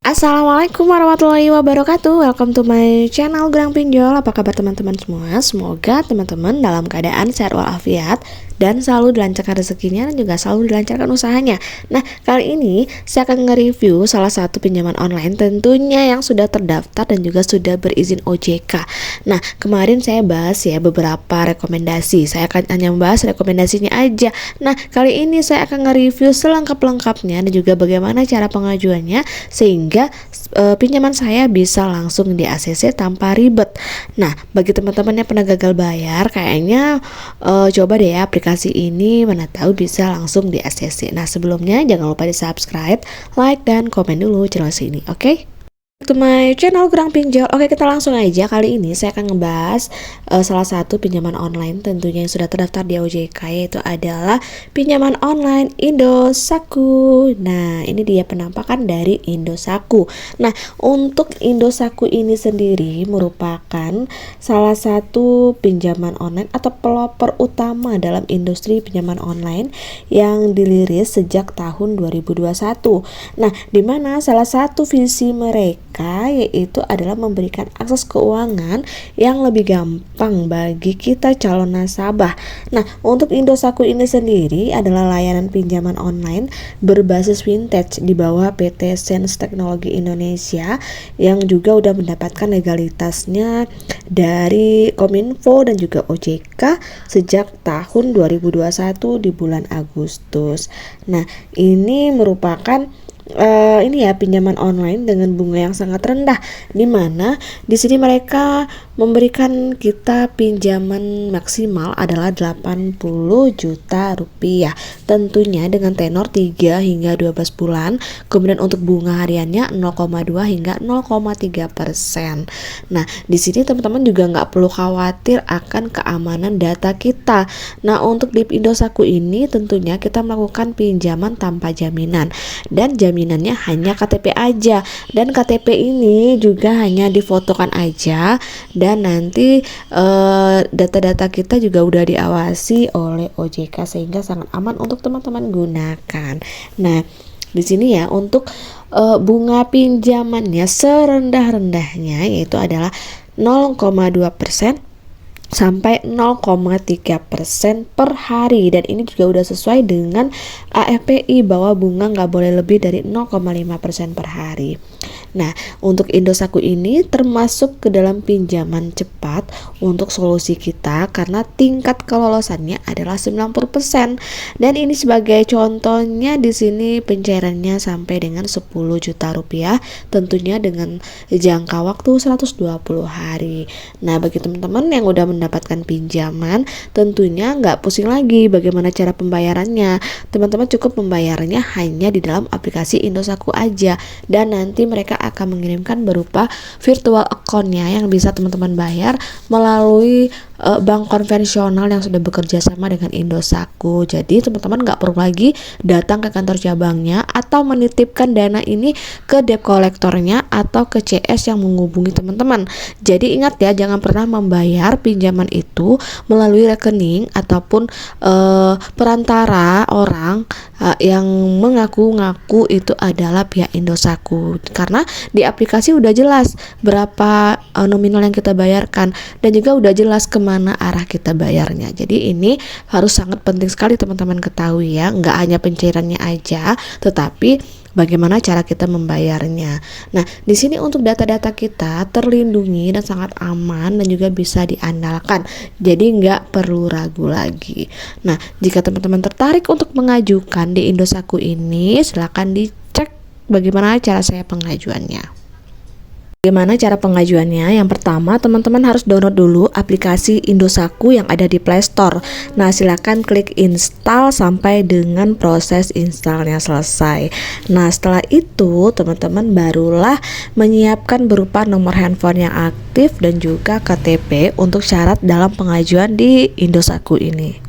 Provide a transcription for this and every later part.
Assalamualaikum warahmatullahi wabarakatuh. Welcome to my channel Gerang Pinjol. Apa kabar teman-teman semua? Semoga teman-teman dalam keadaan sehat walafiat dan selalu dilancarkan rezekinya dan juga selalu dilancarkan usahanya. Nah, kali ini saya akan nge-review salah satu pinjaman online tentunya yang sudah terdaftar dan juga sudah berizin OJK. Nah, kemarin saya bahas ya beberapa rekomendasi. Saya akan hanya membahas rekomendasinya aja. Nah, kali ini saya akan nge-review selengkap-lengkapnya dan juga bagaimana cara pengajuannya sehingga pinjaman saya bisa langsung di ACC tanpa ribet. Nah, bagi teman-teman yang pernah gagal bayar, kayaknya coba deh ya aplikasi ini, mana tahu bisa langsung di ACC. Nah, sebelumnya jangan lupa di subscribe, like, dan komen dulu channel sini, oke? To my channel Gerang Pinjol. Oke, kita langsung aja. Kali ini saya akan ngebahas salah satu pinjaman online tentunya yang sudah terdaftar di OJK, yaitu adalah pinjaman online Indosako. Nah, ini dia penampakan dari Indosako. Nah, untuk Indosako ini sendiri merupakan salah satu pinjaman online atau pelopor utama dalam industri pinjaman online yang diliris sejak tahun 2021. Nah, di mana salah satu visi mereka yaitu adalah memberikan akses keuangan yang lebih gampang bagi kita calon nasabah. Nah, untuk Indosako ini sendiri adalah layanan pinjaman online berbasis vintage di bawah PT Sense Teknologi Indonesia yang juga udah mendapatkan legalitasnya dari Kominfo dan juga OJK sejak tahun 2021 di bulan Agustus. Nah, ini merupakan ini ya pinjaman online dengan bunga yang sangat rendah, di mana di sini mereka memberikan kita pinjaman maksimal adalah 80 juta rupiah, tentunya dengan tenor 3 hingga 12 bulan. Kemudian untuk bunga hariannya 0,2 hingga 0,3%. Nah, di sini teman-teman juga nggak perlu khawatir akan keamanan data kita. Nah, untuk di Indosako ini tentunya kita melakukan pinjaman tanpa jaminan, dan jaminannya hanya KTP aja, dan KTP ini juga hanya difotokan aja, dan nanti data-data kita juga udah diawasi oleh OJK sehingga sangat aman untuk teman-teman gunakan. Nah, di sini ya untuk bunga pinjamannya serendah-rendahnya yaitu adalah 0,2% sampai 0,3% per hari, dan ini juga udah sesuai dengan AFPI bahwa bunga nggak boleh lebih dari 0,5% per hari. Nah, untuk Indosako ini termasuk ke dalam pinjaman cepat untuk solusi kita karena tingkat kelolosannya adalah 90%, dan ini sebagai contohnya di sini pencairannya sampai dengan 10 juta rupiah, tentunya dengan jangka waktu 120 hari. Nah, bagi teman-teman yang udah mendapatkan pinjaman, tentunya nggak pusing lagi bagaimana cara pembayarannya. Teman-teman cukup membayarnya hanya di dalam aplikasi Indosako aja, dan nanti mereka akan mengirimkan berupa virtual account-nya yang bisa teman-teman bayar melalui bank konvensional yang sudah bekerja sama dengan Indosako. Jadi teman-teman nggak perlu lagi datang ke kantor cabangnya atau menitipkan dana ini ke debt collector-nya atau ke CS yang menghubungi teman-teman. Jadi ingat ya, jangan pernah membayar pinjaman itu melalui rekening ataupun perantara orang yang mengaku-ngaku itu adalah pihak Indosako, karena di aplikasi udah jelas berapa nominal yang kita bayarkan dan juga udah jelas kemana arah kita bayarnya. Jadi ini harus sangat penting sekali teman-teman ketahui ya, nggak hanya pencairannya aja tetapi bagaimana cara kita membayarnya. Nah, di sini untuk data-data kita terlindungi dan sangat aman dan juga bisa diandalkan. Jadi nggak perlu ragu lagi. Nah, jika teman-teman tertarik untuk mengajukan di Indosako ini, silakan dicek bagaimana cara saya pengajuannya. Bagaimana cara pengajuannya? Yang pertama, teman-teman harus download dulu aplikasi Indosako yang ada di Play Store. Nah, silakan klik install sampai dengan proses installnya selesai. Nah, setelah itu teman-teman barulah menyiapkan berupa nomor handphone yang aktif dan juga KTP untuk syarat dalam pengajuan di Indosako ini.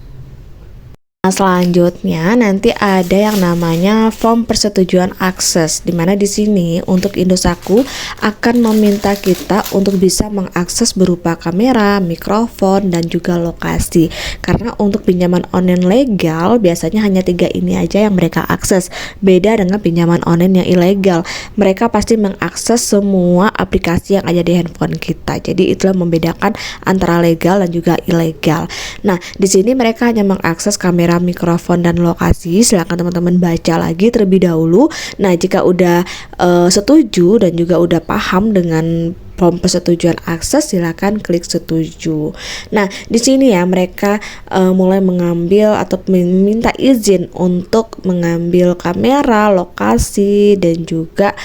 Nah, selanjutnya nanti ada yang namanya form persetujuan akses, dimana di sini untuk Indosatku akan meminta kita untuk bisa mengakses berupa kamera, mikrofon, dan juga lokasi. Karena untuk pinjaman online legal biasanya hanya 3 ini aja yang mereka akses. Beda dengan pinjaman online yang ilegal, mereka pasti mengakses semua aplikasi yang ada di handphone kita. Jadi itulah membedakan antara legal dan juga ilegal. Nah, di sini mereka hanya mengakses kamera, mikrofon, dan lokasi. Silahkan teman-teman baca lagi terlebih dahulu. Nah, jika udah setuju dan juga udah paham dengan form persetujuan akses, silakan klik setuju. Nah, di sini ya mereka mulai mengambil atau meminta izin untuk mengambil kamera, lokasi, dan juga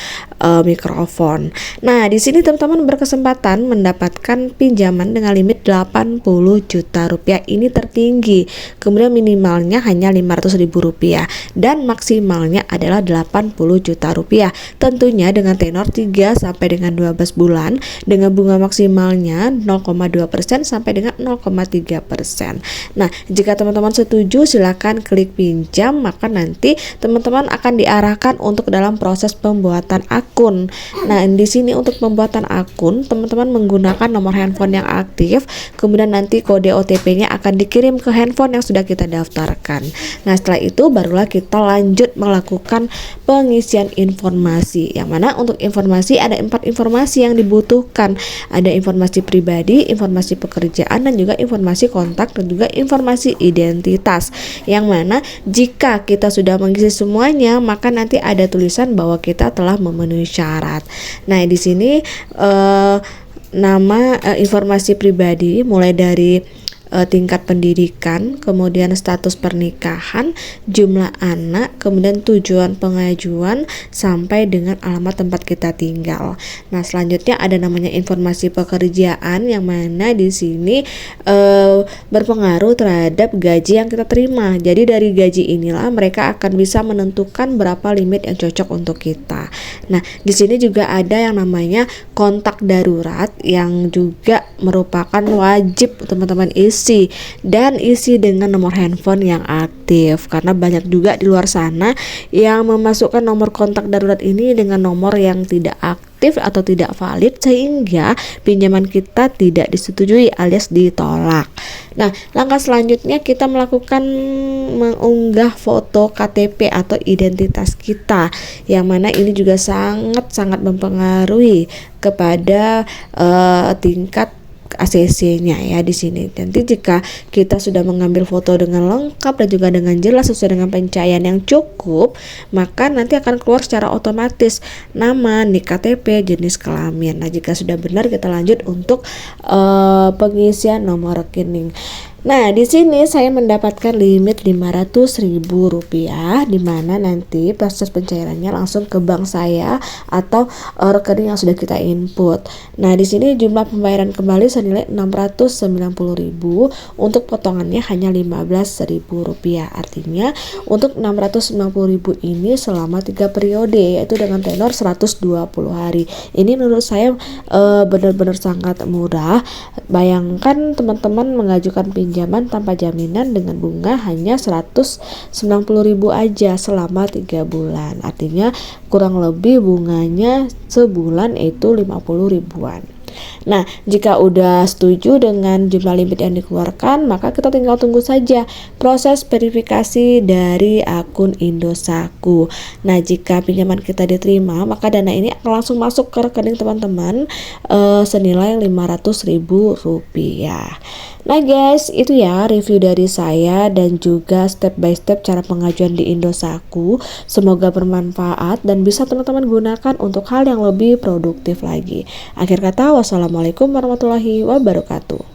mikrofon. Nah, di sini teman-teman berkesempatan mendapatkan pinjaman dengan limit 80 juta rupiah. Ini tertinggi. Kemudian minimalnya hanya 500.000 rupiah dan maksimalnya adalah 80 juta rupiah. Tentunya dengan tenor 3 sampai dengan 12 bulan dengan bunga maksimalnya 0,2% sampai dengan 0,3%. Nah, jika teman-teman setuju silakan klik pinjam, maka nanti teman-teman akan diarahkan untuk dalam proses pembuatan akun. Nah, di sini untuk pembuatan akun teman-teman menggunakan nomor handphone yang aktif, kemudian nanti kode OTP-nya akan dikirim ke handphone yang sudah kita daftarkan. Nah, setelah itu barulah kita lanjut melakukan pengisian informasi, yang mana untuk informasi ada 4 informasi yang dibutuhkan. Ada informasi pribadi, informasi pekerjaan, dan juga informasi kontak, dan juga informasi identitas, yang mana jika kita sudah mengisi semuanya maka nanti ada tulisan bahwa kita telah memenuhi syarat. Nah, di sini nama informasi pribadi mulai dari tingkat pendidikan, kemudian status pernikahan, jumlah anak, kemudian tujuan pengajuan, sampai dengan alamat tempat kita tinggal. Nah, selanjutnya ada namanya informasi pekerjaan, yang mana di sini berpengaruh terhadap gaji yang kita terima. Jadi dari gaji inilah mereka akan bisa menentukan berapa limit yang cocok untuk kita. Nah, di sini juga ada yang namanya kontak darurat, yang juga merupakan wajib teman-teman isi dan isi dengan nomor handphone yang aktif, karena banyak juga di luar sana yang memasukkan nomor kontak darurat ini dengan nomor yang tidak aktif atau tidak valid, sehingga pinjaman kita tidak disetujui alias ditolak. Nah, langkah selanjutnya kita melakukan mengunggah foto KTP atau identitas kita, yang mana ini juga sangat-sangat mempengaruhi kepada tingkat ACC-nya ya di sini. Nanti jika kita sudah mengambil foto dengan lengkap dan juga dengan jelas sesuai dengan pencahayaan yang cukup, maka nanti akan keluar secara otomatis nama, nik KTP, jenis kelamin. Nah, jika sudah benar kita lanjut untuk pengisian nomor rekening. Nah, di sini saya mendapatkan limit 500.000 rupiah, di mana nanti proses pencairannya langsung ke bank saya atau rekening yang sudah kita input. Nah, di sini jumlah pembayaran kembali senilai 690.000, untuk potongannya hanya 15.000 rupiah. Artinya untuk 690.000 ini selama 3 periode, yaitu dengan tenor 120 hari. Ini menurut saya benar-benar sangat murah. Bayangkan teman-teman mengajukan pinjaman tanpa jaminan dengan bunga hanya 190.000 aja selama 3 bulan. Artinya kurang lebih bunganya sebulan itu 50 ribuan. Nah, jika udah setuju dengan jumlah limit yang dikeluarkan, maka kita tinggal tunggu saja proses verifikasi dari akun Indosatku. Nah, jika pinjaman kita diterima, maka dana ini akan langsung masuk ke rekening teman-teman senilai 500.000 rupiah. Nah guys, itu ya review dari saya dan juga step by step cara pengajuan di Indosatku. Semoga bermanfaat dan bisa teman-teman gunakan untuk hal yang lebih produktif lagi. Akhir kata, wassalamualaikum warahmatullahi wabarakatuh.